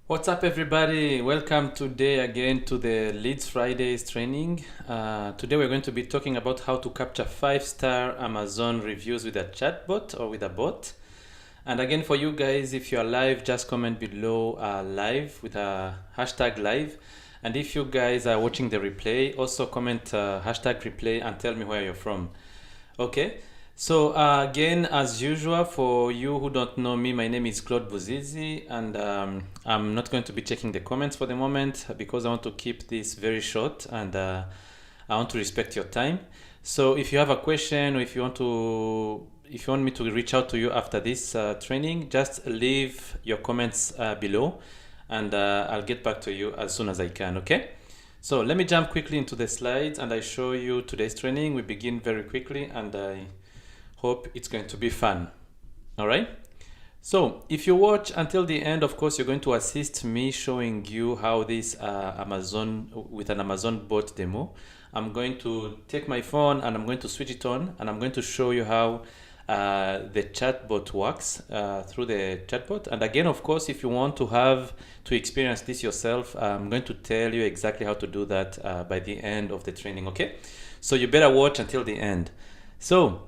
What's up, everybody? Welcome today again to the Leads Fridays training. Today we're going to be talking about how to capture 5-star Amazon reviews with a chatbot or with a bot. And again, for you guys, if you're live, just comment below live with a hashtag live. And if you guys are watching the replay, also comment hashtag replay and tell me where you're from. Okay. So again, as usual, for you who don't know me, my name is Claude Buzizi, and I'm not going to be checking the comments for the moment because I want to keep this very short, and I want to respect your time. So if you have a question, or if you want me to reach out to you after this training, just leave your comments below, and I'll get back to you as soon as I can. Okay. So let me jump quickly into the slides, and I show you today's training. We begin very quickly, and I hope it's going to be fun. All right. So if you watch until the end, of course, you're going to assist me showing you how this with an Amazon bot demo. I'm going to take my phone and I'm going to switch it on, and I'm going to show you how the chatbot works through the chatbot. And again, of course, if you want to experience this yourself, I'm going to tell you exactly how to do that by the end of the training. Okay. So you better watch until the end. So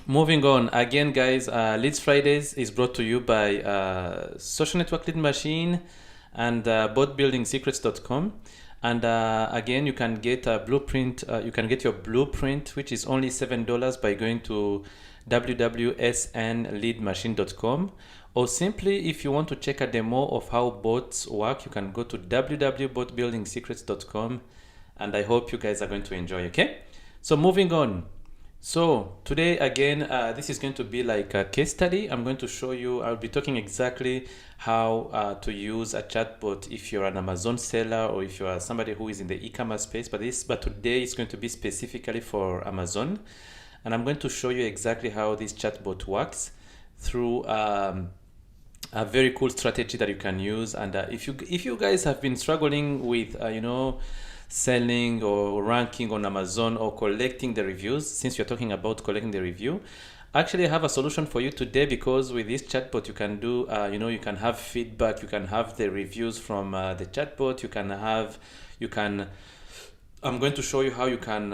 moving on, again, guys, Leads Fridays is brought to you by Social Network Lead Machine and botbuildingsecrets.com. And again, you can get a blueprint. You can get your blueprint, which is only $7 by going to www.snleadmachine.com. Or simply, if you want to check a demo of how bots work, you can go to www.botbuildingsecrets.com. And I hope you guys are going to enjoy. Okay, so moving on. So today, again, this is going to be like a case study. I'm going to show you, I'll be talking exactly how to use a chatbot if you're an Amazon seller or if you are somebody who is in the e-commerce space. But today is going to be specifically for Amazon. And I'm going to show you exactly how this chatbot works through a very cool strategy that you can use. And if you guys have been struggling with, selling or ranking on Amazon or collecting the reviews, since you're talking about collecting the review, actually I have a solution for you today, because with this chatbot you can do, you can have feedback, you can have the reviews from the chatbot, I'm going to show you how you can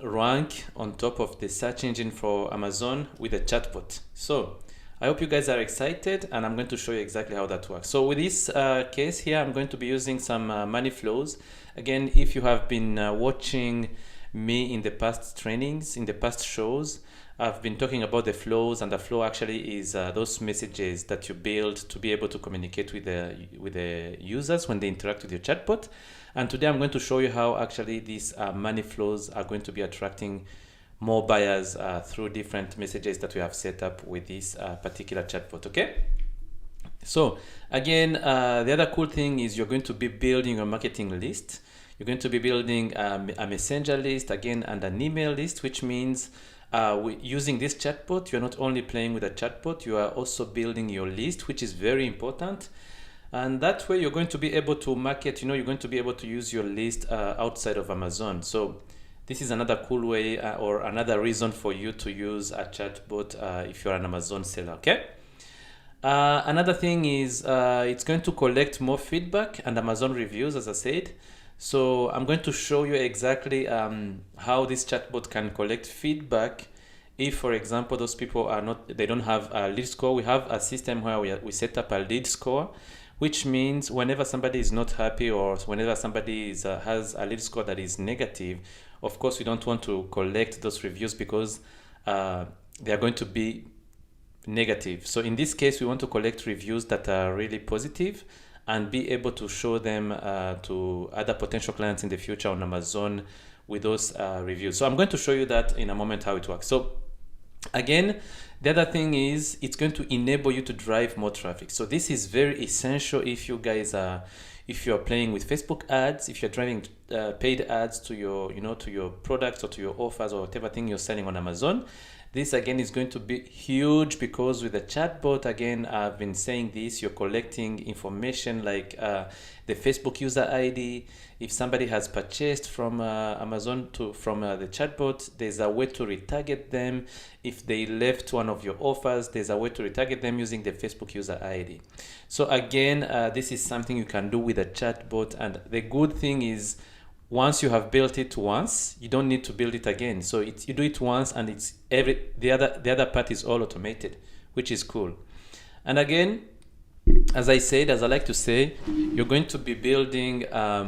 rank on top of the search engine for Amazon with a chatbot. So I hope you guys are excited, and I'm going to show you exactly how that works. So with this case here, I'm going to be using some money flows. Again, if you have been watching me in the past trainings, in the past shows, I've been talking about the flows, and the flow actually is those messages that you build to be able to communicate with the users when they interact with your chatbot. And today I'm going to show you how actually these money flows are going to be attracting more buyers through different messages that we have set up with this particular chatbot. Okay. So again, the other cool thing is you're going to be building a marketing list. You're going to be building a messenger list again and an email list, which means using this chatbot, you're not only playing with a chatbot, you are also building your list, which is very important. And that way you're going to be able to market, you're going to be able to use your list outside of Amazon. So this is another cool way or another reason for you to use a chatbot if you're an Amazon seller. Okay. Another thing is it's going to collect more feedback and Amazon reviews, as I said. So I'm going to show you exactly how this chatbot can collect feedback. If, for example, those people they don't have a lead score, we have a system where we set up a lead score, which means whenever somebody is not happy or whenever somebody has a lead score that is negative, of course, we don't want to collect those reviews because they are going to be negative. So in this case, we want to collect reviews that are really positive and be able to show them to other potential clients in the future on Amazon with those reviews. So I'm going to show you that in a moment how it works. So again, The other thing is it's going to enable you to drive more traffic. So this is very essential if you guys are, if you're playing with Facebook ads, if you're driving paid ads to your, to your products or to your offers or whatever thing you're selling on Amazon. This again is going to be huge, because with the chatbot, again, I've been saying this, you're collecting information like the Facebook user ID. If somebody has purchased from Amazon from the chatbot, there's a way to retarget them. If they left one of your offers, there's a way to retarget them using the Facebook user ID. So again, this is something you can do with a chatbot. And the good thing is, once you have built it once, you don't need to build it again. So you do it once, and it's the other part is all automated, which is cool. And again, as I like to say, you're going to be building a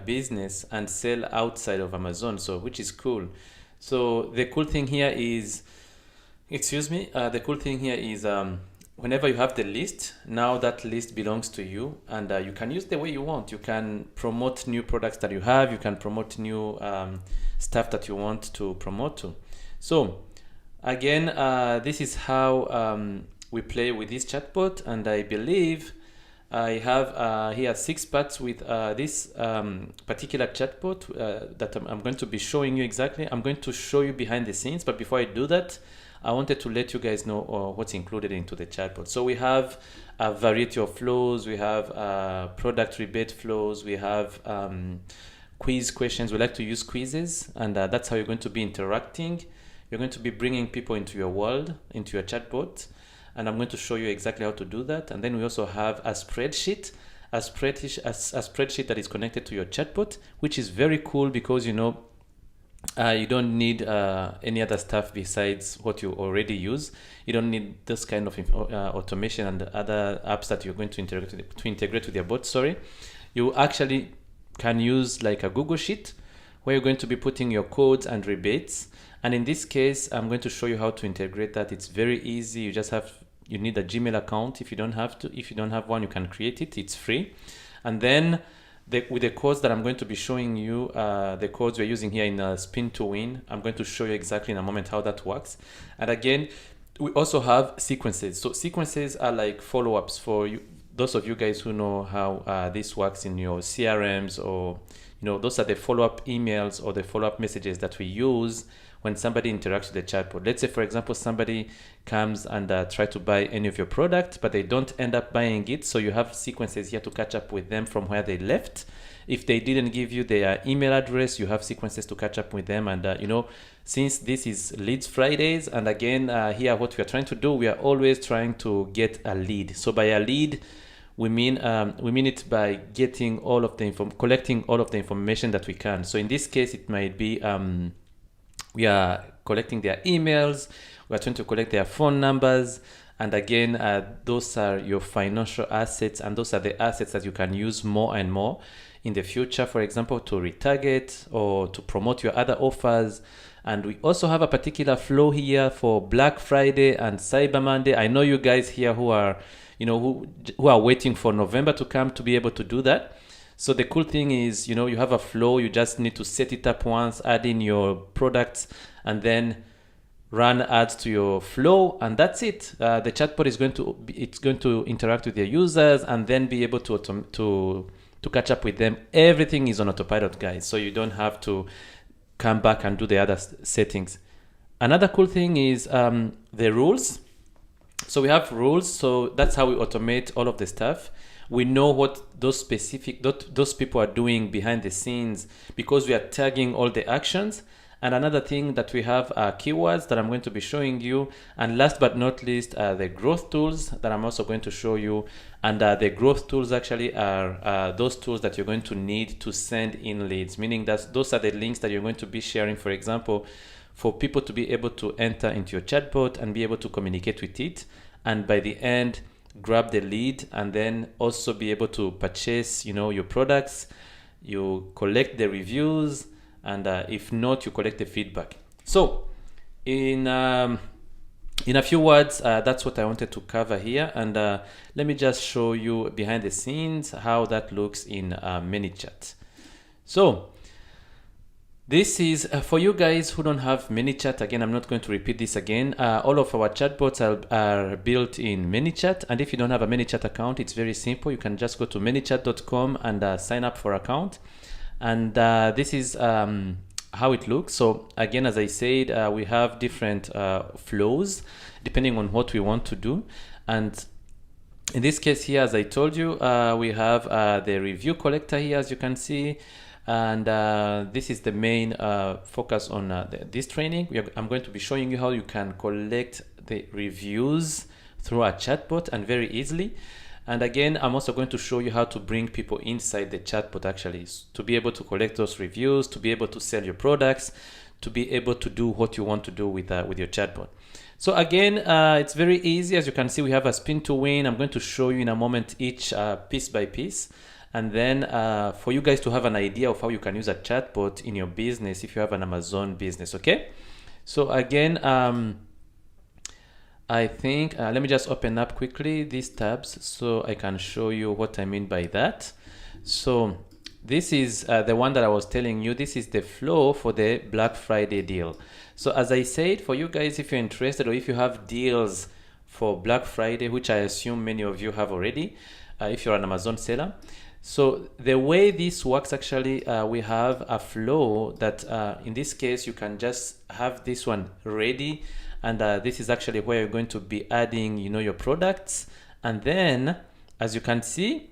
business and sell outside of Amazon, so which is cool. So the cool thing here is, whenever you have the list, now that list belongs to you, and you can use the way you want. You can promote new products that you have. You can promote new stuff that you want to promote to. So again, this is how we play with this chatbot, and I believe I have here 6 parts with this particular chatbot that I'm going to be showing you exactly. I'm going to show you behind the scenes, but before I do that, I wanted to let you guys know what's included into the chatbot. So we have a variety of flows. We have product rebate flows. We have quiz questions. We like to use quizzes, and that's how you're going to be interacting. You're going to be bringing people into your world, into your chatbot, and I'm going to show you exactly how to do that. And then we also have a spreadsheet that is connected to your chatbot, which is very cool, because you don't need any other stuff besides what you already use. You don't need this kind of automation and other apps that you're going to integrate with your bot. You actually can use like a Google Sheet, where you're going to be putting your codes and rebates. And in this case, I'm going to show you how to integrate that. It's very easy. You need a Gmail account. If you don't have one, you can create it. It's free. And then with the codes that I'm going to be showing you, the codes we're using here in Spin to Win, I'm going to show you exactly in a moment how that works. And again, we also have sequences. So sequences are like follow-ups for you, those of you guys who know how this works in your CRMs, or those are the follow-up emails or the follow-up messages that we use when somebody interacts with the chatbot. Let's say, for example, somebody comes and try to buy any of your product, but they don't end up buying it. So you have sequences here to catch up with them from where they left. If they didn't give you their email address, you have sequences to catch up with them. And, since this is Leads Fridays, and again, here what we are trying to do, we are always trying to get a lead. So by a lead, we mean it by getting all of the collecting all of the information that we can. So in this case, it might be we are collecting their emails, we are trying to collect their phone numbers, and again, those are your financial assets, and those are the assets that you can use more and more in the future, for example, to retarget or to promote your other offers. And we also have a particular flow here for Black Friday and Cyber Monday. I know you guys here who are who are waiting for November to come to be able to do that. So the cool thing is, you have a flow. You just need to set it up once, add in your products, and then run ads to your flow, and that's it. The chatbot is going to interact with your users and then be able to catch up with them. Everything is on autopilot, guys. So you don't have to come back and do the other settings. Another cool thing is the rules. So we have rules. So that's how we automate all of the stuff. We know what those people are doing behind the scenes, because we are tagging all the actions. And another thing that we have are keywords that I'm going to be showing you. And last but not least, the growth tools that I'm also going to show you. And the growth tools actually are those tools that you're going to need to send in leads, meaning that those are the links that you're going to be sharing, for example, for people to be able to enter into your chatbot and be able to communicate with it. And by the end, grab the lead, and then also be able to purchase, your products. You collect the reviews, and if not, you collect the feedback. So in a few words, that's what I wanted to cover here. And let me just show you behind the scenes how that looks in ManyChat. So This is for you guys who don't have ManyChat. Again, I'm not going to repeat this again. All of our chatbots are built in ManyChat. And if you don't have a ManyChat account, it's very simple. You can just go to manychat.com and sign up for account. And this is how it looks. So again, as I said, we have different flows depending on what we want to do. And in this case here, as I told you, we have the review collector here, as you can see. And this is the main focus on this training. I'm going to be showing you how you can collect the reviews through a chatbot and very easily. And again, I'm also going to show you how to bring people inside the chatbot actually, to be able to collect those reviews, to be able to sell your products, to be able to do what you want to do with your chatbot. So again, it's very easy. As you can see, we have a spin to win. I'm going to show you in a moment each piece by piece. And then for you guys to have an idea of how you can use a chatbot in your business if you have an Amazon business, okay? So again, I think, let me just open up quickly these tabs so I can show you what I mean by that. So this is the one that I was telling you. This is the flow for the Black Friday deal. So as I said, for you guys, if you're interested or if you have deals for Black Friday, which I assume many of you have already, if you're an Amazon seller. So the way this works actually, we have a flow that in this case, you can just have this one ready. And this is actually where you're going to be adding, your products. And then, as you can see,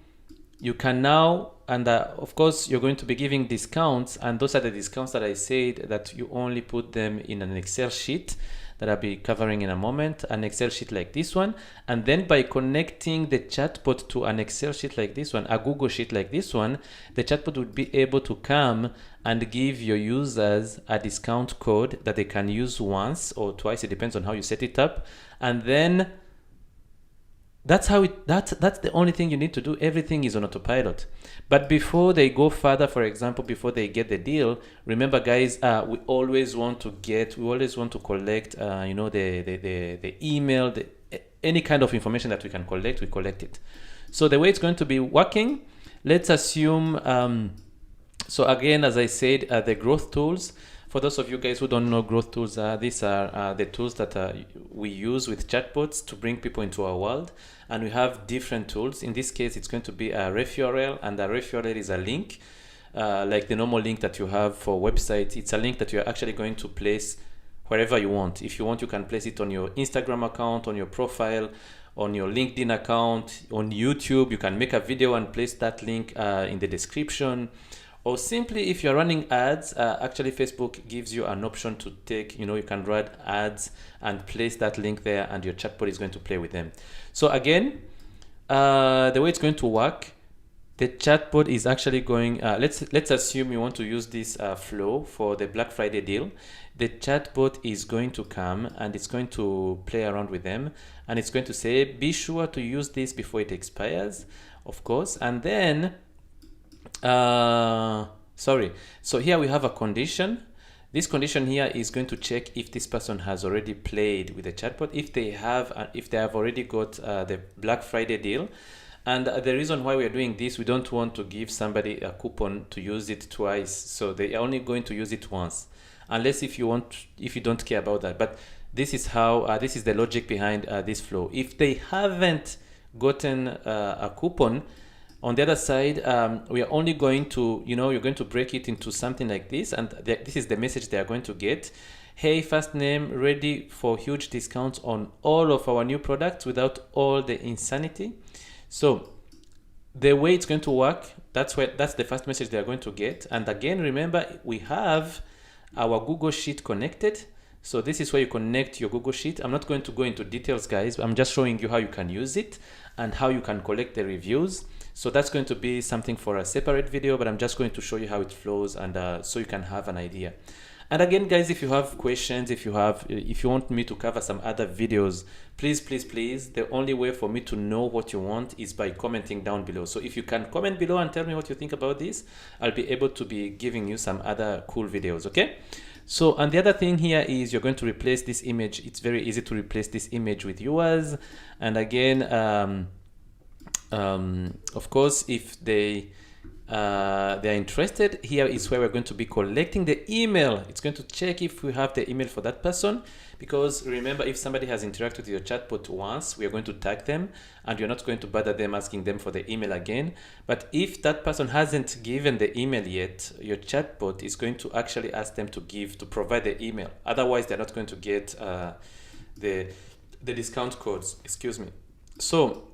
you can now, and of course, you're going to be giving discounts. And those are the discounts that I said that you only put them in an Excel sheet that I'll be covering in a moment, an Excel sheet like this one. And then by connecting the chatbot to an Excel sheet like this one, a Google sheet like this one, the chatbot would be able to come and give your users a discount code that they can use once or twice. It depends on how you set it up. And then that's the only thing you need to do. Everything is on autopilot. But before they go further, for example, before they get the deal, remember guys, we always want to collect, the email, any kind of information that we can collect, we collect it. So the way it's going to be working, let's assume, so again, as I said, the growth tools. For those of you guys who don't know growth tools, these are the tools that we use with chatbots to bring people into our world. And we have different tools. In this case, it's going to be a ref URL, and a ref URL is a link, like the normal link that you have for websites. It's a link that you're actually going to place wherever you want. If you want, you can place it on your Instagram account, on your profile, on your LinkedIn account, on YouTube. You can make a video and place that link in the description. Or simply, if you're running ads, actually Facebook gives you an option to take, you can run ads and place that link there, and your chatbot is going to play with them. So again, the way it's going to work, the chatbot is actually going, let's assume you want to use this flow for the Black Friday deal. The chatbot is going to come and it's going to play around with them, and it's going to say, be sure to use this before it expires, of course. And then so here we have a condition. This condition here is going to check if this person has already played with the chatbot, if they have already got the Black Friday deal. And the reason why we are doing this, we don't want to give somebody a coupon to use it twice. So they are only going to use it once, unless if you don't care about that. But this is how this is the logic behind this flow. If they haven't gotten a coupon, on the other side, we are only going to, you're going to break it into something like this. And this is the message they are going to get. Hey, first name, ready for huge discounts on all of our new products without all the insanity. So the way it's going to work, that's the first message they are going to get. And again, remember, we have our Google Sheet connected. So this is where you connect your Google Sheet. I'm not going to go into details, guys. I'm just showing you how you can use it and how you can collect the reviews. So that's going to be something for a separate video, but I'm just going to show you how it flows, and so you can have an idea. And again, guys, if you have questions, if you want me to cover some other videos, please, the only way for me to know what you want is by commenting down below. So if you can comment below and tell me what you think about this, I'll be able to be giving you some other cool videos, okay? So, and the other thing here is you're going to replace this image. It's very easy to replace this image with yours. And again, of course, if they they're interested, here is where we're going to be collecting the email. It's going to check if we have the email for that person, because remember, if somebody has interacted with your chatbot once, we are going to tag them, and you're not going to bother them asking them for the email again. But if that person hasn't given the email yet, your chatbot is going to actually ask them to provide the email. Otherwise, they're not going to get the discount codes. Excuse me. So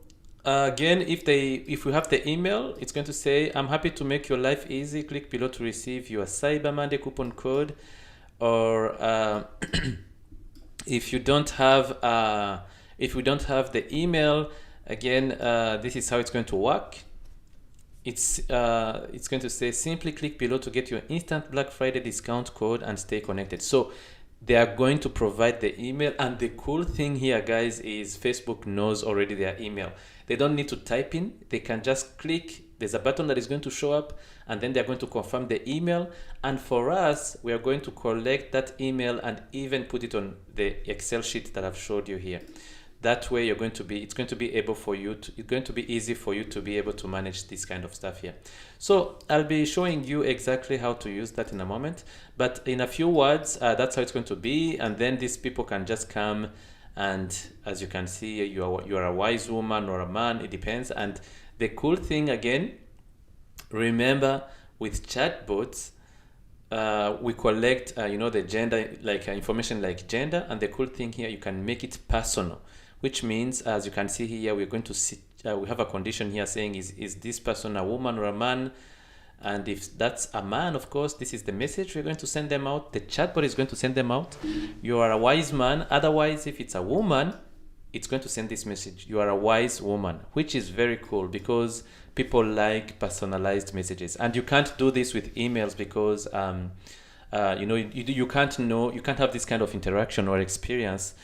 again, if we have the email, it's going to say, I'm happy to make your life easy. Click below to receive your Cyber Monday coupon code. Or if we don't have the email, again, this is how it's going to work. It's going to say, simply click below to get your instant Black Friday discount code and stay connected. So they are going to provide the email, and the cool thing here, guys, is Facebook knows already their email. They don't need to type in. They can just click. There's a button that is going to show up, and then they're going to confirm the email. And for us, we are going to collect that email and even put it on the Excel sheet that I've showed you here. That way, it's going to be it's going to be easy for you to be able to manage this kind of stuff here. So I'll be showing you exactly how to use that in a moment. But in a few words, that's how it's going to be. And then these people can just come, and as you can see, you are a wise woman or a man, it depends. And the cool thing, again, remember, with chatbots, we collect the gender, information like gender, and the cool thing here, you can make it personal, which means, as you can see here, we're going to see we have a condition here saying, is this person a woman or a man? And if that's a man, of course, this is the message we're going to send them out. The chatbot is going to send them out. You are a wise man. Otherwise, if it's a woman, it's going to send this message. You are a wise woman, which is very cool because people like personalized messages. And you can't do this with emails because you can't have this kind of interaction or experience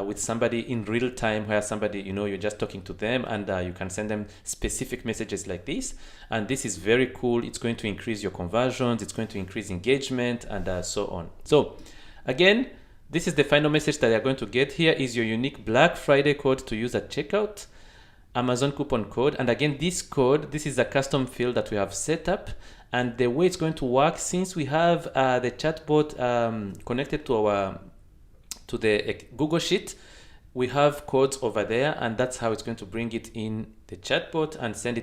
with somebody in real time, where somebody, you're just talking to them, and you can send them specific messages like this. And this is very cool. It's going to increase your conversions. It's going to increase engagement, and so on. So again, this is the final message that you're going to get. Here is your unique Black Friday code to use at checkout, Amazon coupon code. And again, this is a custom field that we have set up. And the way it's going to work, since we have the chatbot connected to the Google Sheet, we have codes over there, and that's how it's going to bring it in the chatbot and send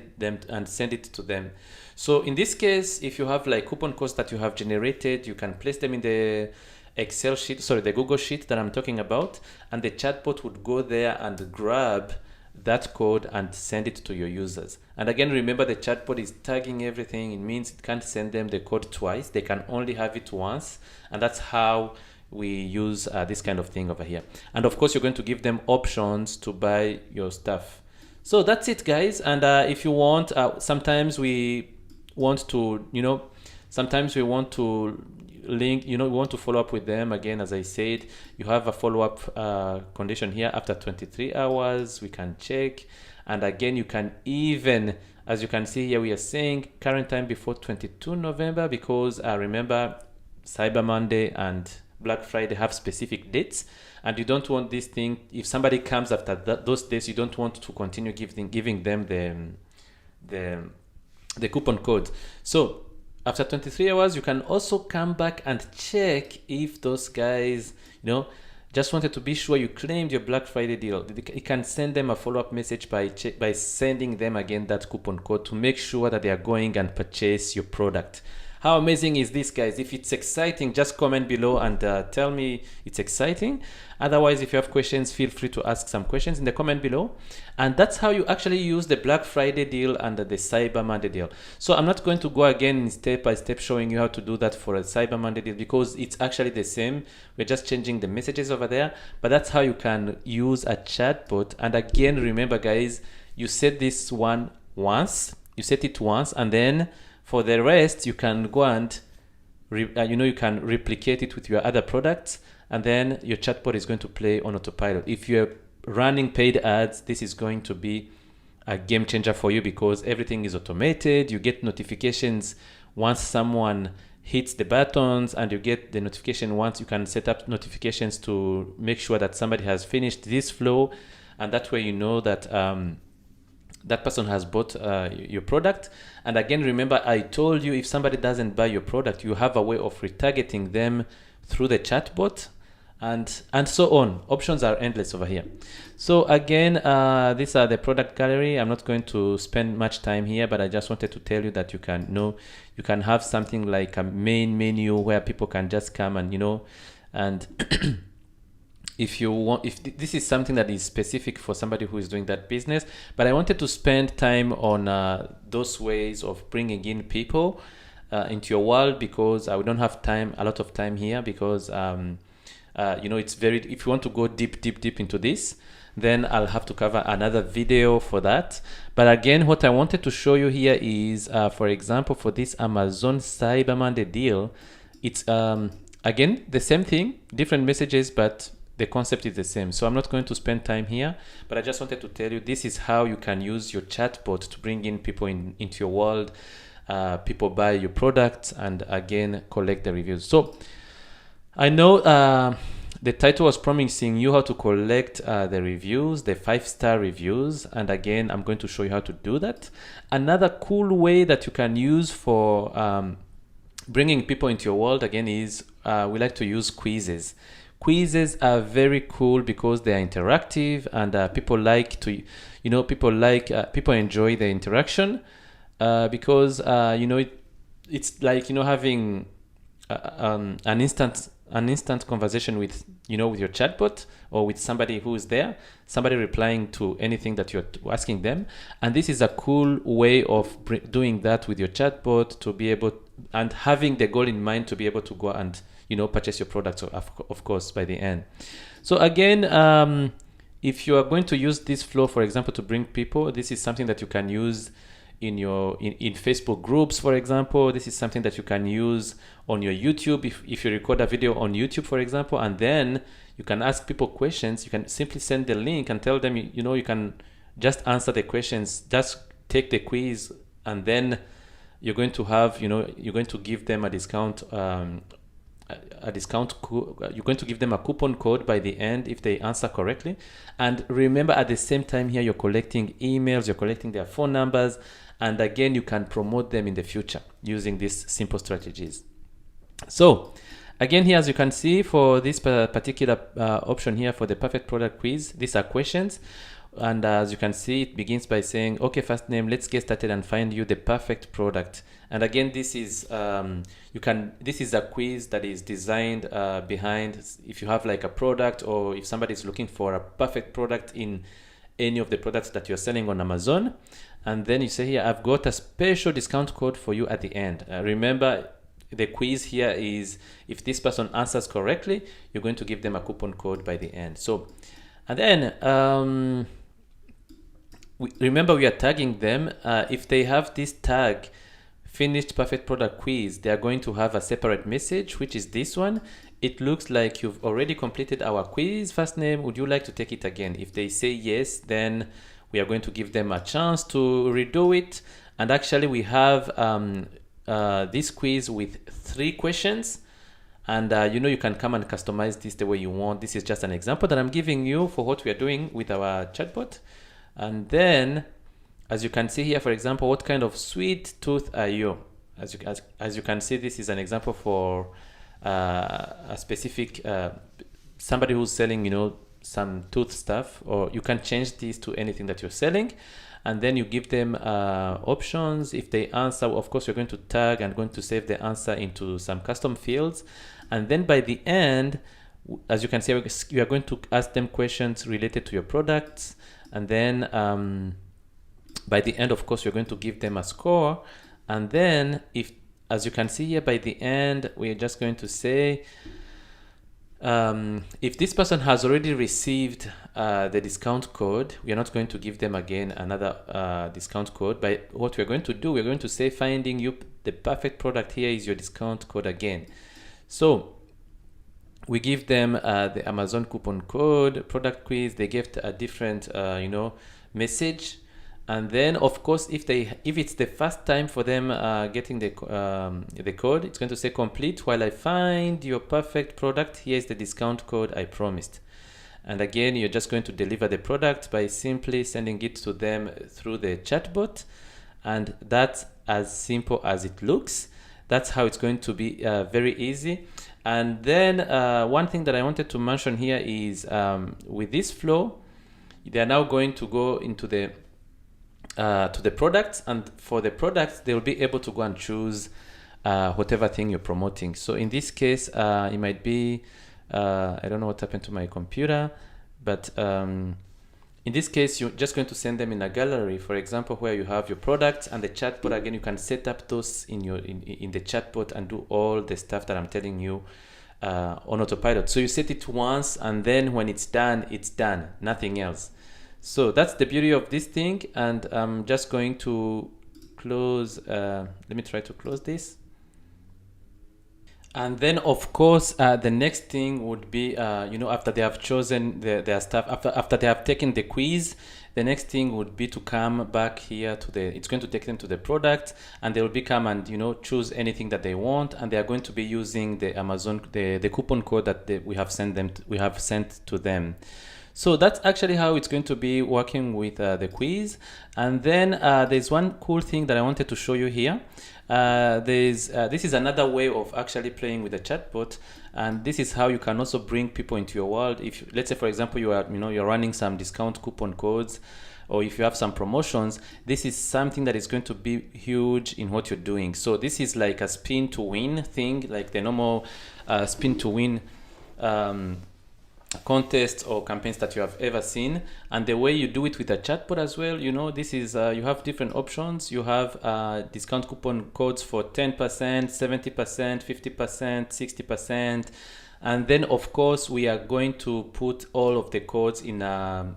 it to them. So in this case, if you have like coupon codes that you have generated, you can place them in the the Google Sheet that I'm talking about, and the chatbot would go there and grab that code and send it to your users. And again, remember, the chatbot is tagging everything. It means it can't send them the code twice. They can only have it once, and that's how we use this kind of thing over here. And of course, you're going to give them options to buy your stuff. So that's it, guys. And if you want, sometimes we want to link, we want to follow up with them. Again, as I said, you have a follow-up condition here. After 23 hours, we can check. And again, you can even, as you can see here, we are saying current time before 22 November, because remember, Cyber Monday and Black Friday have specific dates, and you don't want this thing, if somebody comes after those days, you don't want to continue giving them the coupon code. So after 23 hours, you can also come back and check if those guys, just wanted to be sure you claimed your Black Friday deal. You can send them a follow-up message by sending them again that coupon code to make sure that they are going and purchase your product. How amazing is this, guys? If it's exciting, just comment below and tell me it's exciting. Otherwise, if you have questions, feel free to ask some questions in the comment below. And that's how you actually use the Black Friday deal and the Cyber Monday deal. So I'm not going to go again step by step showing you how to do that for a Cyber Monday deal, because it's actually the same. We're just changing the messages over there. But that's how you can use a chatbot. And again, remember, guys, you set this one once. You set it once, and then for the rest, you can go and you can replicate it with your other products, and then your chatbot is going to play on autopilot. If you're running paid ads, this is going to be a game changer for you, because everything is automated. You get notifications once someone hits the buttons, and you get the notification once. You can set up notifications to make sure that somebody has finished this flow, and that way you know that that person has bought your product. And again, remember, I told you if somebody doesn't buy your product, you have a way of retargeting them through the chatbot, and so on. Options are endless over here. So again, these are the product gallery. I'm not going to spend much time here, but I just wanted to tell you that you can have something like a main menu where people can just come and and if you want, if this is something that is specific for somebody who is doing that business. But I wanted to spend time on those ways of bringing in people into your world, because we don't have a lot of time here, because it's if you want to go deep into this, then I'll have to cover another video for that. But again, what I wanted to show you here is, for example, for this Amazon Cyber Monday deal, it's again the same thing, different messages, but the concept is the same. So I'm not going to spend time here, but I just wanted to tell you this is how you can use your chatbot to bring in people into your world. People buy your products and again collect the reviews. So I know the title was promising you how to collect the reviews, the 5-star reviews, and again I'm going to show you how to do that. Another cool way that you can use for bringing people into your world again is we like to use quizzes. Quizzes are very cool because they are interactive, and people like to, people enjoy the interaction because it's like having an instant conversation with with your chatbot or with somebody who is there, somebody replying to anything that you're asking them. And this is a cool way of doing that with your chatbot, to be able and having the goal in mind to be able to go and purchase your products, of course, by the end. So again, if you are going to use this flow, for example, to bring people, this is something that you can use in Facebook groups, for example. This is something that you can use on your YouTube. If you record a video on YouTube, for example, and then you can ask people questions, you can simply send the link and tell them, you can just answer the questions, just take the quiz, and then you're going to have, you're going to give them a discount, you're going to give them a coupon code by the end if they answer correctly. And remember, at the same time here, you're collecting emails, you're collecting their phone numbers, and again, you can promote them in the future using these simple strategies. So again, here, as you can see, for this particular option here for the perfect product quiz, these are questions. And as you can see, it begins by saying, okay, first name, let's get started and find you the perfect product. And again, this is this is a quiz that is designed behind if you have like a product, or if somebody is looking for a perfect product in any of the products that you're selling on Amazon. And then you say here, I've got a special discount code for you at the end. Remember, the quiz here is if this person answers correctly, you're going to give them a coupon code by the end. So, and then remember, we are tagging them. If they have this tag, finished perfect product quiz, they are going to have a separate message, which is this one. It looks like you've already completed our quiz. First name, would you like to take it again? If they say yes, then we are going to give them a chance to redo it. And actually, we have this quiz with 3 questions. And you can come and customize this the way you want. This is just an example that I'm giving you for what we are doing with our chatbot. And then, as you can see here, for example, what kind of sweet tooth are you? As you can see, this is an example for a specific somebody who's selling, some tooth stuff, or you can change this to anything that you're selling. And then you give them options. If they answer, of course, you're going to tag and going to save the answer into some custom fields. And then by the end, as you can see, you are going to ask them questions related to your products. And then by the end, of course, you're going to give them a score. And then as you can see here, by the end, we're just going to say, if this person has already received the discount code, we are not going to give them again another discount code. But what we're going to do, we're going to say, finding you the perfect product, here is your discount code again. So we give them the Amazon coupon code, product quiz. They get a different, message. And then, of course, if it's the first time for them getting the code, it's going to say complete while I find your perfect product. Here is the discount code I promised. And again, you're just going to deliver the product by simply sending it to them through the chatbot. And that's as simple as it looks. That's how it's going to be very easy. And then one thing that I wanted to mention here is with this flow, they are now going to go into the to the products, and for the products they will be able to go and choose whatever thing you're promoting. So in this case, it might be I don't know what happened to my computer, but in this case, you're just going to send them in a gallery, for example, where you have your products and the chatbot. Again, you can set up those in your in the chatbot and do all the stuff that I'm telling you on autopilot. So you set it once, and then when it's done, nothing else. So that's the beauty of this thing. And I'm just going to close. Let me try to close this. And then, of course, the next thing would be, after they have chosen their stuff, after they have taken the quiz, the next thing would be to come back here to it's going to take them to the product, and they will come and, choose anything that they want, and they are going to be using the Amazon, the coupon code that we have sent to them. So that's actually how it's going to be working with the quiz. And then there's one cool thing that I wanted to show you here. This is another way of actually playing with the chatbot, and this is how you can also bring people into your world. If, let's say, for example, you're running some discount coupon codes, or if you have some promotions, this is something that is going to be huge in what you're doing. So this is like a spin to win thing, like the normal spin to win contests or campaigns that you have ever seen. And the way you do it with a chatbot as well, this is you have different options. You have discount coupon codes for 10%, 70%, 50%, 60%, and then of course we are going to put all of the codes in a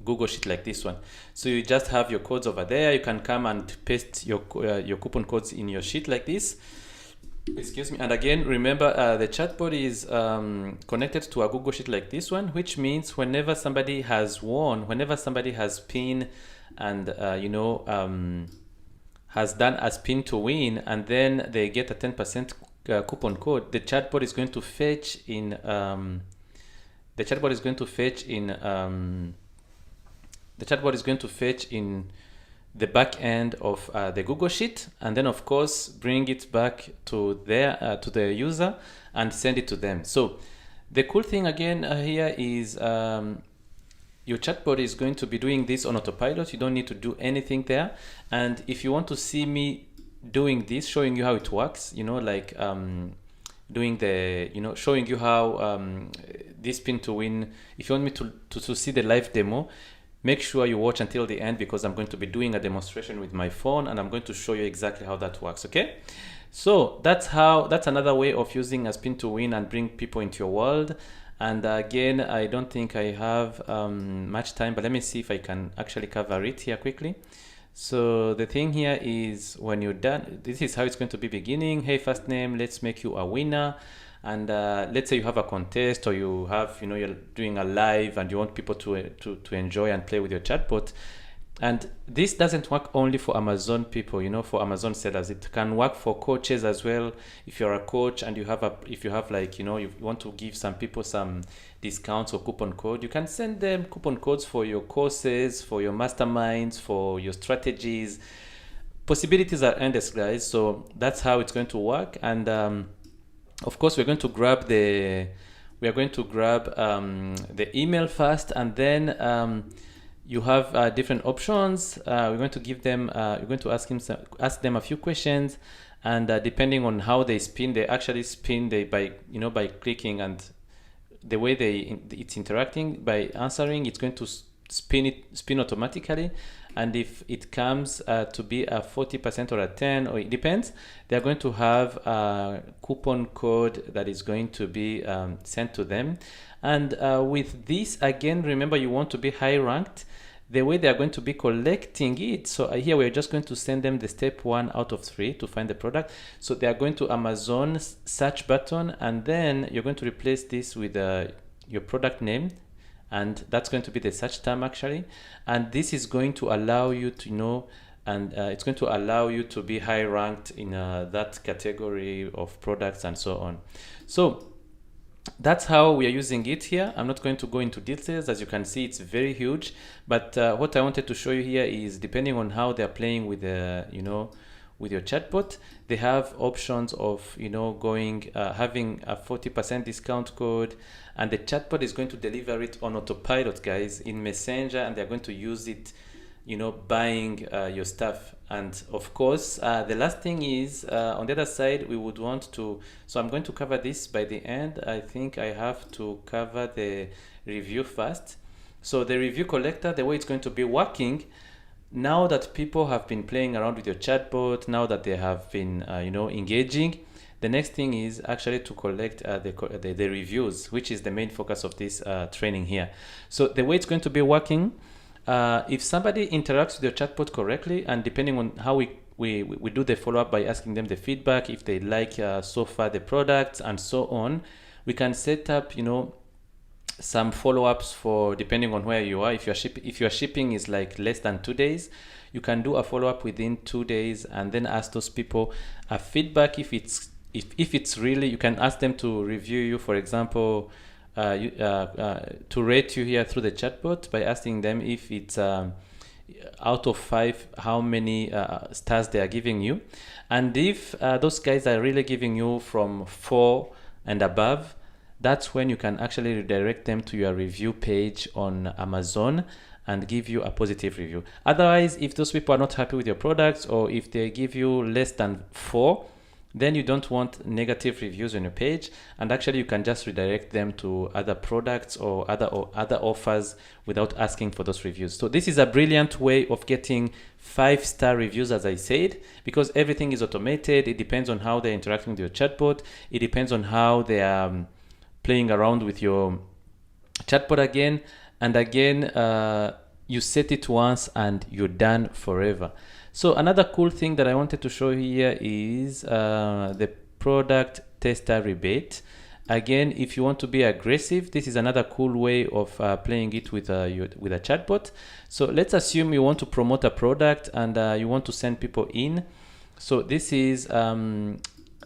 Google Sheet like this one. So you just have your codes over there. You can come and paste your coupon codes in your sheet like this. Excuse me. And again, remember, the chatbot is connected to a Google Sheet like this one, which means whenever somebody has won, whenever somebody has pinned and has done a spin to win, and then they get a 10% coupon code, the chatbot is going to fetch in the back end of the Google Sheet, and then of course bring it back to the user and send it to them. So the cool thing again here is your chatbot is going to be doing this on autopilot. You don't need to do anything there. And if you want to see me doing this, showing you how it works, showing you how this spin to win, if you want me to see the live demo, make sure you watch until the end, because I'm going to be doing a demonstration with my phone and I'm going to show you exactly how that works. Okay, so that's another way of using a spin to win and bring people into your world. And again, I don't think I have much time, but let me see if I can actually cover it here quickly. So the thing here is, when you're done, this is how it's going to be beginning. Hey, first name, let's make you a winner. And let's say you have a contest, or you have, you're doing a live and you want people to enjoy and play with your chatbot. And this doesn't work only for Amazon people, for Amazon sellers. It can work for coaches as well. If you're a coach and you want to give some people some discounts or coupon code, you can send them coupon codes for your courses, for your masterminds, for your strategies. Possibilities are endless, guys. So that's how it's going to work. And of course, we're going to grab the email first, and then you have different options. We're going to give them. We're going to ask them a few questions, and depending on how they spin, they actually spin by clicking, and the way it's interacting by answering, it's going to spin automatically. And if it comes to be a 40% or a 10, or it depends, they're going to have a coupon code that is going to be sent to them. And with this, again, remember, you want to be high ranked. The way they're going to be collecting it, so here we're just going to send them the step 1 out of 3 to find the product. So they are going to Amazon search button, and then you're going to replace this with your product name. And that's going to be the search term actually, and this is going to allow you to it's going to allow you to be high ranked in that category of products and so on. So that's how we are using it here. I'm not going to go into details. As you can see, it's very huge. But what I wanted to show you here is, depending on how they're playing with the, with your chatbot, they have options of, going, having a 40% discount code, and the chatbot is going to deliver it on autopilot, guys, in Messenger, and they're going to use it, buying your stuff. And of course, the last thing is, on the other side, we would want to, so I'm going to cover this by the end. I think I have to cover the review first. So the review collector, the way it's going to be working, now that people have been playing around with your chatbot, now that they have been, engaging, the next thing is actually to collect the reviews, which is the main focus of this training here. So the way it's going to be working, if somebody interacts with your chatbot correctly, and depending on how we do the follow-up by asking them the feedback, if they like so far the products and so on, we can set up, some follow-ups for, depending on where you are. If your shipping is like less than 2 days, you can do a follow-up within 2 days, and then ask those people a feedback. If it's really, you can ask them to review you, for example, to rate you here through the chatbot by asking them if it's out of 5, how many stars they are giving you. And if those guys are really giving you from 4 and above, that's when you can actually redirect them to your review page on Amazon and give you a positive review. Otherwise, if those people are not happy with your products, or if they give you less than 4, then you don't want negative reviews on your page, and actually you can just redirect them to other products or other offers without asking for those reviews. So this is a brilliant way of getting 5-star reviews, as I said, because everything is automated. It depends on how they're interacting with your chatbot. It depends on how they are playing around with your chatbot again and again. You set it once and you're done forever. So another cool thing that I wanted to show here is the product tester rebate. Again, if you want to be aggressive, this is another cool way of playing it with a chatbot. So let's assume you want to promote a product and you want to send people in. So this is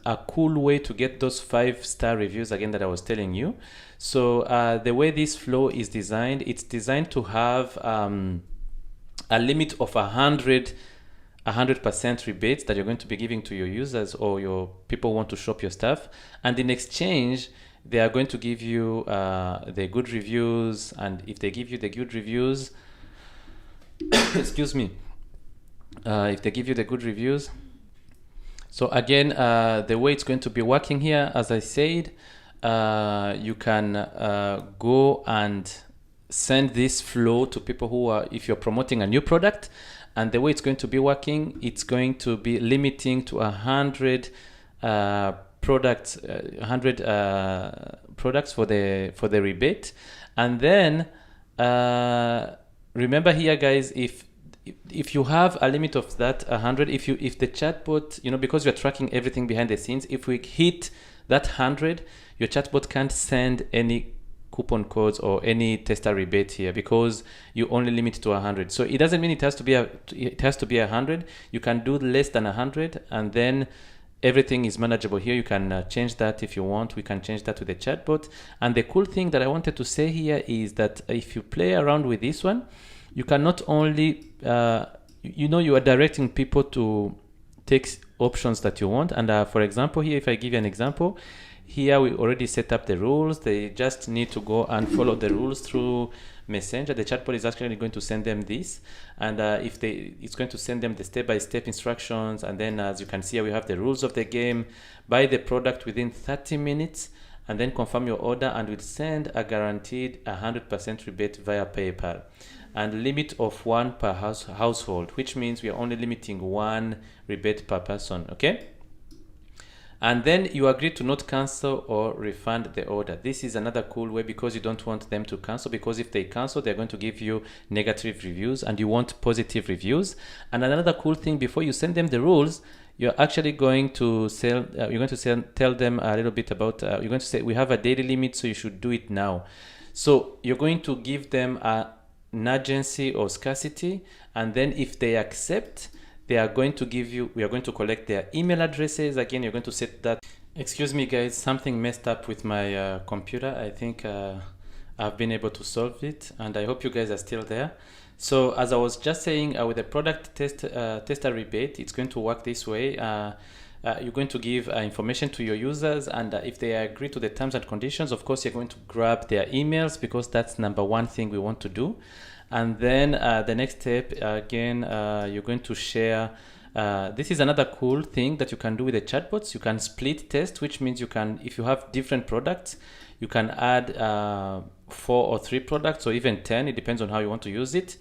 a cool way to get those 5-star reviews again that I was telling you. So the way this flow is designed, it's designed to have a limit of 100% rebates that you're going to be giving to your users or your people who want to shop your stuff. And in exchange, they are going to give you the good reviews. And if they give you the good reviews, excuse me, if they give you the good reviews, so again, the way it's going to be working here, as I said, you can go and send this flow to people who are, if you're promoting a new product, and the way it's going to be working, it's going to be limiting to 100 products, 100 products for the rebate. And then remember here, guys, if you have a limit of that 100, if the chatbot, because you're tracking everything behind the scenes, if we hit that 100, your chatbot can't send any coupon codes or any tester rebate here because you only limit to 100. So it doesn't mean it has to be 100. You can do less than 100, and then everything is manageable here. You can change that if you want. We can change that with the chatbot. And the cool thing that I wanted to say here is that if you play around with this one, you can not only you are directing people to take options that you want. And for example, here, if I give you an example, here we already set up the rules. They just need to go and follow the rules through Messenger. The chatbot is actually going to send them this, and it's going to send them the step-by-step instructions. And then, as you can see here, we have the rules of the game. Buy the product within 30 minutes, and then confirm your order, and we'll send a guaranteed 100% rebate via PayPal. And limit of 1 per household, which means we are only limiting 1 rebate per person, okay? And then you agree to not cancel or refund the order. This is another cool way because you don't want them to cancel, because if they cancel, they're going to give you negative reviews and you want positive reviews. And another cool thing, before you send them the rules, you're actually going to tell them a little bit about, you're going to say, we have a daily limit, so you should do it now. So you're going to give them an urgency or scarcity, and then if they accept, they are going to give you, we are going to collect their email addresses. Again, you're going to set that Excuse me, guys, something messed up with my computer. I think I've been able to solve it, and I hope you guys are still there. So, as I was just saying, with the product tester rebate, it's going to work this way. You're going to give information to your users, and if they agree to the terms and conditions, of course, you're going to grab their emails, because that's number one thing we want to do. And then the next step, again, you're going to share. This is another cool thing that you can do with the chatbots. You can split test, which means you can, if you have different products, you can add 4 or 3 products, or even 10. It depends on how you want to use it.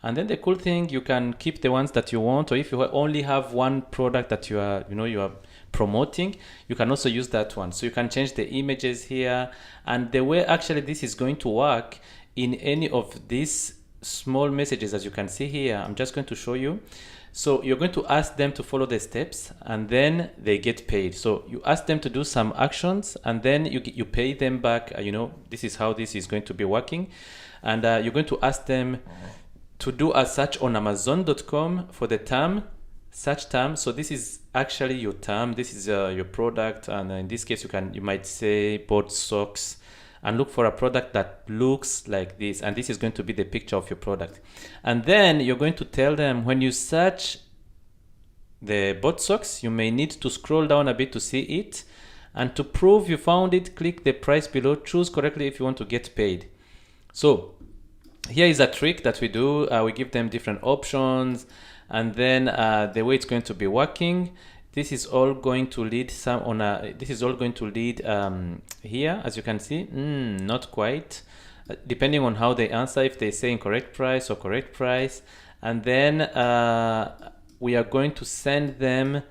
And then the cool thing, you can keep the ones that you want, or if you only have one product that you are promoting, you can also use that one. So you can change the images here. And the way actually this is going to work in any of these small messages, as you can see here, I'm just going to show you. So you're going to ask them to follow the steps, and then they get paid. So you ask them to do some actions, and then you pay them back. This is how this is going to be working. And you're going to ask them to do a search on Amazon.com for the term, search term. So this is actually your term. This is your product, and in this case, you might say bought socks, and look for a product that looks like this, and this is going to be the picture of your product. And then you're going to tell them, when you search the bought socks, you may need to scroll down a bit to see it, and to prove you found it, click the price below, choose correctly if you want to get paid. So here is a trick that we do. We give them different options, and then the way it's going to be working, this is all going to lead here, as you can see. Not quite, depending on how they answer, if they say incorrect price or correct price. And then we are going to send them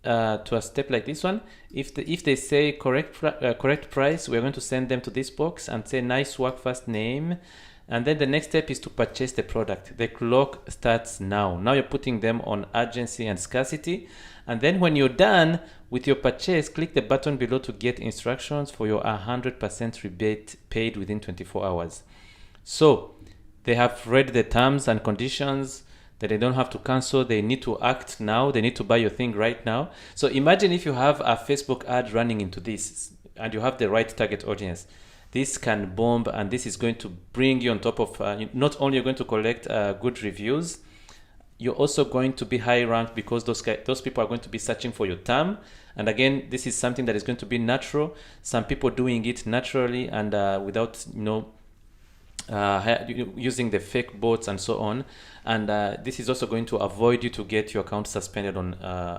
to a step like this one. If they say correct price, we are going to send them to this box and say nice work, first name. And then the next step is to purchase the product. The clock starts now. Now you're putting them on urgency and scarcity. And then when you're done with your purchase, click the button below to get instructions for your 100% rebate paid within 24 hours. So they have read the terms and conditions, that they don't have to cancel. They need to act now. They need to buy your thing right now. So imagine if you have a Facebook ad running into this, and you have the right target audience. This can bomb, and this is going to bring you on top of, not only you're going to collect good reviews, you're also going to be high ranked, because those people are going to be searching for your term. And again, this is something that is going to be natural. Some people doing it naturally and without, using the fake bots and so on. And this is also going to avoid you to get your account suspended on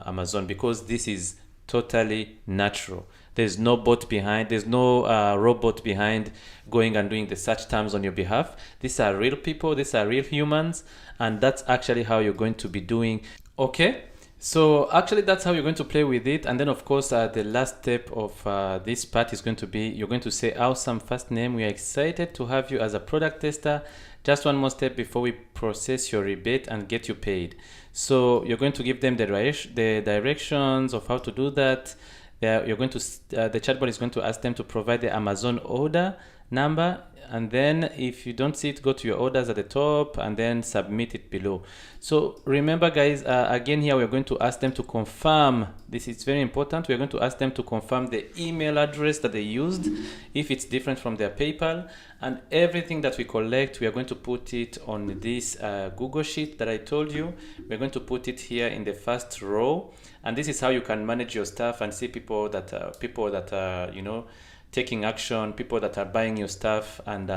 Amazon, because this is totally natural. There's no bot behind. There's no robot behind going and doing the search terms on your behalf. These are real people. These are real humans. And that's actually how you're going to be doing. Okay. So actually that's how you're going to play with it. And then of course, the last step of this part is going to be, you're going to say, awesome first name. We are excited to have you as a product tester. Just one more step before we process your rebate and get you paid. So you're going to give them the directions of how to do that. You're going to the chatbot is going to ask them to provide the Amazon order number, and then if you don't see it, go to your orders at the top and then submit it below. So remember guys, again here we're going to ask them to confirm. This is very important. We're going to ask them to confirm the email address that they used, if it's different from their PayPal, and everything that we collect, we are going to put it on this Google Sheet that I told you. We're going to put it here in the first row, and this is how you can manage your stuff and see people that are taking action, people that are buying your stuff, and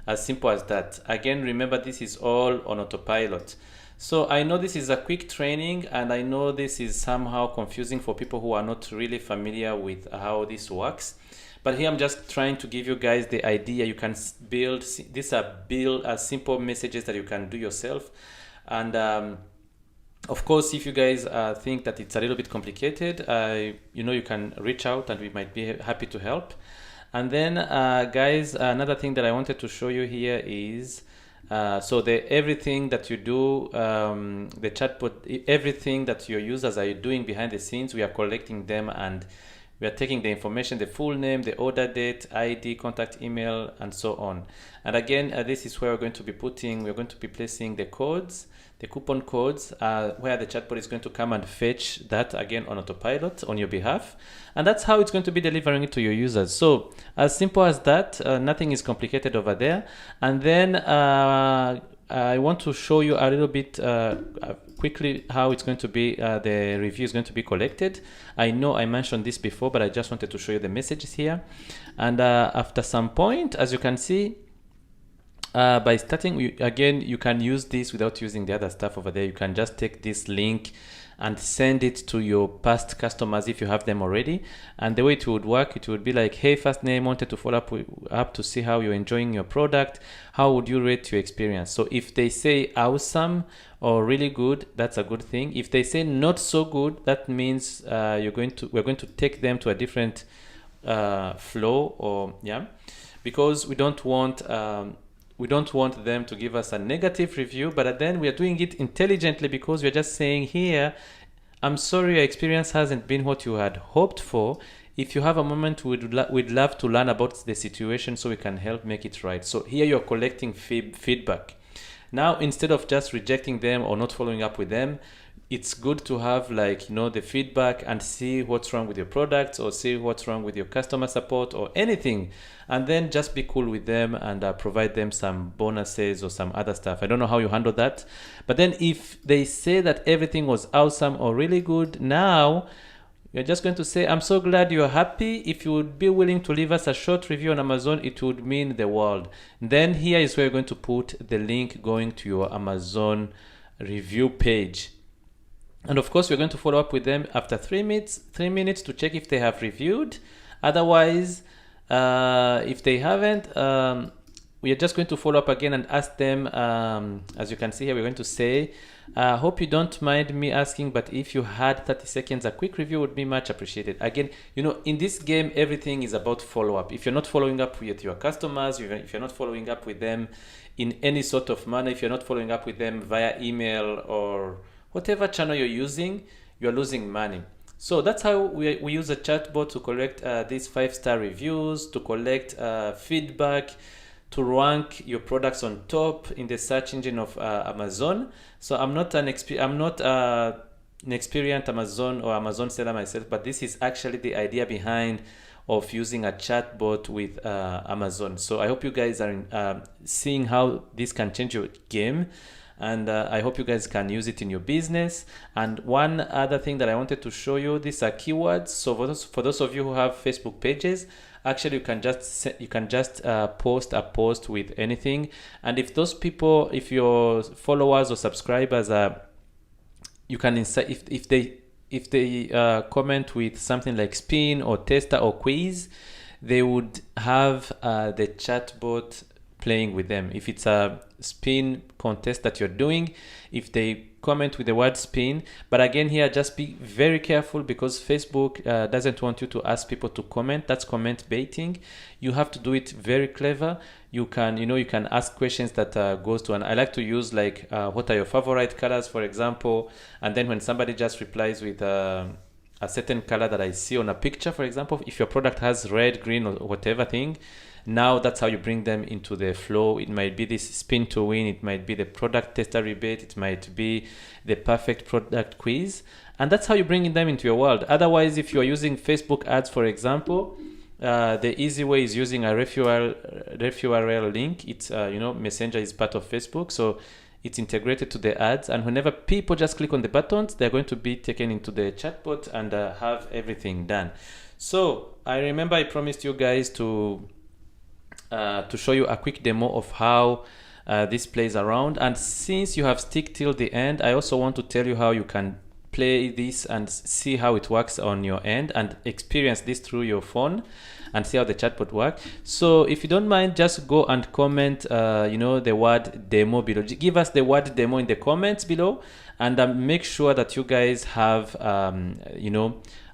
as simple as that. Again, remember, this is all on autopilot. So I know this is a quick training, and I know this is somehow confusing for people who are not really familiar with how this works. But here I'm just trying to give you guys the idea. You can build, these are simple messages that you can do yourself. And of course, if you guys think that it's a little bit complicated, you can reach out and we might be happy to help. And then guys, another thing that I wanted to show you here is so everything that you do, the chatbot, everything that your users are doing behind the scenes, we are collecting them and We are taking the information, the full name, the order date, ID, contact email, and so on. And again, this is where we're going to be placing the codes, the coupon codes, where the chatbot is going to come and fetch that again on autopilot on your behalf. And that's how it's going to be delivering it to your users. So as simple as that, nothing is complicated over there. And then I want to show you a little bit quickly how it's going to be, the review is going to be collected. I know I mentioned this before, but I just wanted to show you the messages here. And after some point, as you can see, by starting, again, you can use this without using the other stuff over there. You can just take this link and send it to your past customers if you have them already. And the way it would work, it would be like, hey, first name, wanted to follow up to see how you're enjoying your product. How would you rate your experience? So if they say awesome or really good, that's a good thing. If they say not so good, that means we're going to take them to a different flow, or because we don't want them to give us a negative review, but then we are doing it intelligently, because we're just saying here, I'm sorry your experience hasn't been what you had hoped for. If you have a moment, we'd love to learn about the situation so we can help make it right. So here you're collecting feedback. Now, instead of just rejecting them or not following up with them, it's good to have, like, the feedback and see what's wrong with your products, or see what's wrong with your customer support or anything, and then just be cool with them and provide them some bonuses or some other stuff. I don't know how you handle that, but then if they say that everything was awesome or really good, now you're just going to say, I'm so glad you're happy. If you would be willing to leave us a short review on Amazon, it would mean the world. Then here is where you're going to put the link going to your Amazon review page. And of course, we're going to follow up with them after 3 minutes to check if they have reviewed. Otherwise, if they haven't, we are just going to follow up again and ask them, as you can see here, we're going to say, hope you don't mind me asking, but if you had 30 seconds, a quick review would be much appreciated. Again, in this game, everything is about follow-up. If you're not following up with your customers, if you're not following up with them in any sort of manner, if you're not following up with them via email or whatever channel you're using, you're losing money. So that's how we use a chatbot to collect these 5-star reviews, to collect feedback, to rank your products on top in the search engine of Amazon. So I'm not an experienced Amazon or Amazon seller myself, but this is actually the idea behind of using a chatbot with Amazon. So I hope you guys are seeing how this can change your game. And I hope you guys can use it in your business. And one other thing that I wanted to show you, these are keywords. So for those of you who have Facebook pages, actually you can just post a post with anything. And if those people, if your followers or subscribers are, you can insert, if they comment with something like spin or tester or quiz, they would have the chatbot playing with them. If it's a spin contest that you're doing, if they comment with the word spin, but again here, just be very careful, because Facebook doesn't want you to ask people to comment. That's comment baiting. You have to do it very clever. You can ask questions that goes to, and I like to use like what are your favorite colors, for example, and then when somebody just replies with a certain color that I see on a picture, for example, if your product has red, green, or whatever thing, now that's how you bring them into the flow. It might be this spin to win, it might be the product tester rebate, it might be the perfect product quiz, and that's how you bring them into your world. Otherwise, if you are using Facebook ads, for example, the easy way is using a ref URL link. It's Messenger is part of Facebook, so it's integrated to the ads, and whenever people just click on the buttons, they're going to be taken into the chatbot and have everything done. So I remember I promised you guys to show you a quick demo of how this plays around, and since you have stick till the end, I also want to tell you how you can play this and see how it works on your end and experience this through your phone and see how the chatbot works. So if you don't mind, just go and comment the word demo below. Give us the word demo in the comments below, and make sure that you guys have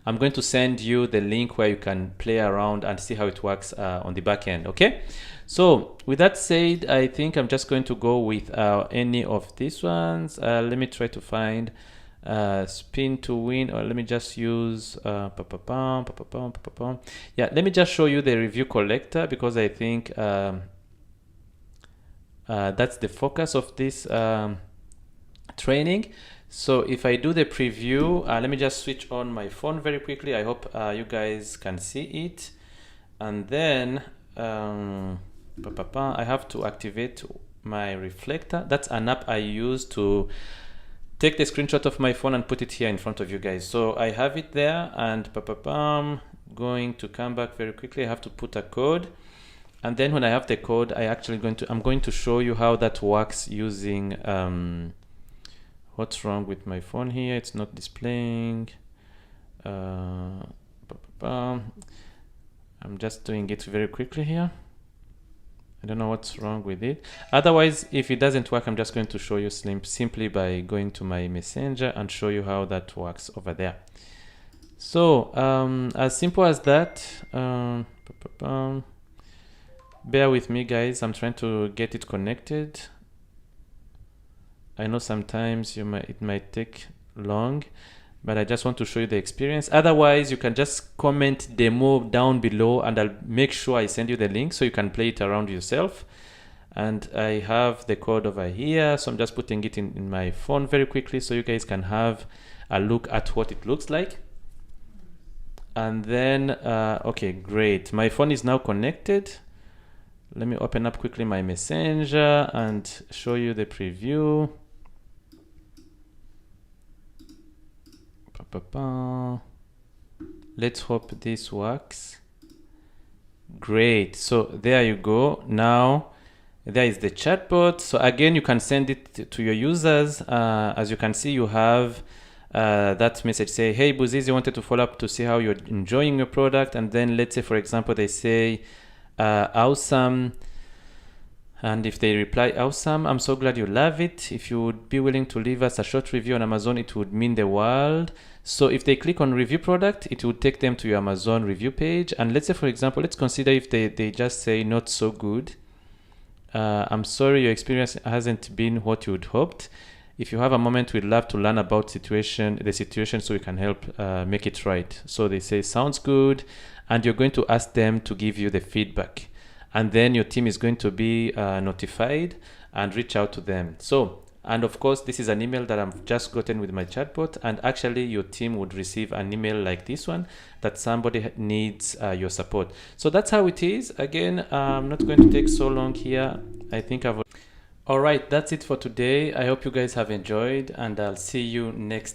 I'm going to send you the link where you can play around and see how it works on the back end. Okay, so with that said, I think I'm just going to go with any of these ones. Let me try to find spin to win, or let me just use yeah, let me just show you the review collector, because I think that's the focus of this training. So if I do the preview, let me just switch on my phone very quickly. I hope you guys can see it. And then I have to activate my reflector. That's an app I use to take the screenshot of my phone and put it here in front of you guys. So I have it there, and going to come back very quickly. I have to put a code, and then when I have the code, I'm going to show you how that works using what's wrong with my phone here? It's not displaying. I'm just doing it very quickly here. I don't know what's wrong with it. Otherwise, if it doesn't work, I'm just going to show you simply by going to my messenger and show you how that works over there. So as simple as that. Bear with me, guys. I'm trying to get it connected. I know sometimes it might take long, but I just want to show you the experience. Otherwise, you can just comment demo down below, and I'll make sure I send you the link so you can play it around yourself. And I have the code over here, so I'm just putting it in my phone very quickly so you guys can have a look at what it looks like. And then, okay, great. My phone is now connected. Let me open up quickly my messenger and show you the preview. Let's hope this works. Great. So there you go. Now there is the chatbot. So again, you can send it to your users. As you can see, you have that message say, hey Buzizi, wanted to follow up to see how you're enjoying your product. And then let's say, for example, they say awesome. And if they reply, awesome, I'm so glad you love it. If you would be willing to leave us a short review on Amazon, it would mean the world. So if they click on review product, it would take them to your Amazon review page. And let's say, for example, let's consider if they just say not so good. I'm sorry, your experience hasn't been what you'd hoped. If you have a moment, we'd love to learn about the situation so we can help make it right. So they say, sounds good. And you're going to ask them to give you the feedback. And then your team is going to be notified and reach out to them. So, and of course, this is an email that I've just gotten with my chatbot. And actually, your team would receive an email like this one that somebody needs your support. So that's how it is. Again, I'm not going to take so long here. I think All right, that's it for today. I hope you guys have enjoyed, and I'll see you next